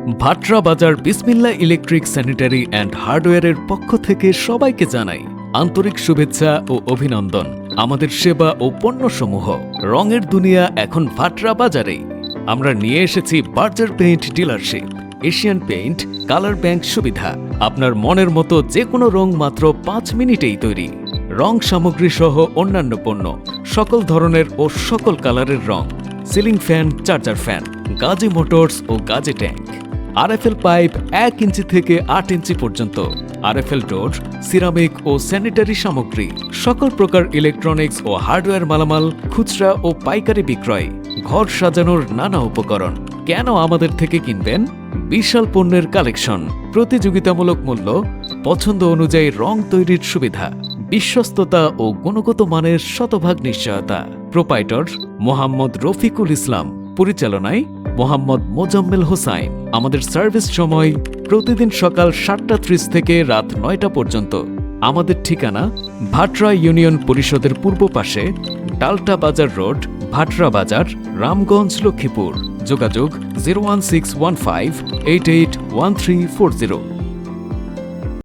ভাটরা বাজার বিসমিল্লা electric sanitary and হার্ডওয়্যারের পক্ষ থেকে সবাইকে জানাই আন্তরিক শুভেচ্ছা ও অভিনন্দন। আমাদের সেবা ও পণ্যসমূহ রঙের দুনিয়া এখন ভাটরা বাজারেই। আমরা নিয়ে এসেছি Berger paint dealership, Asian paint, colour bank সুবিধা। আপনার মনের মতো যে কোনো রং মাত্র 5 মিনিটেই তৈরি। রং সামগ্রী সহ অন্যান্য পণ্য, সকল ধরনের ও সকল কালারের রং, ceiling fan, charger fan, Gazi motors ও Gazi tank, RFL pipe 1 inch থেকে 8 ইঞ্চি পর্যন্ত, আরএফএল ডোর, সিরামিক ও স্যানিটারি সামগ্রী, সকল প্রকার ইলেকট্রনিক্স ও হার্ডওয়্যার মালামাল, খুচরা ও পাইকারি বিক্রয়, ঘর সাজানোর নানা উপকরণ। কেন আমাদের থেকে কিনবেন? বিশাল পণ্যের কালেকশন, প্রতিযোগিতামূলক মূল্য, পছন্দ অনুযায়ী রং তৈরির সুবিধা, বিশ্বস্ততা ও গুণগত মানের শতভাগ নিশ্চয়তা। প্রোপাইটর মোহাম্মদ রফিকুল ইসলাম, পরিচালনায় মোহাম্মদ মোজাম্মেল হোসাইন। আমাদের সার্ভিস সময় প্রতিদিন সকাল 7:30 থেকে রাত 9টা পর্যন্ত। আমাদের ঠিকানা ভাটরা ইউনিয়ন পরিষদের পূর্ব পাশে, ডালটা বাজার রোড, ভাটরা বাজার, রামগঞ্জ, লক্ষ্মীপুর। যোগাযোগ 01615881340।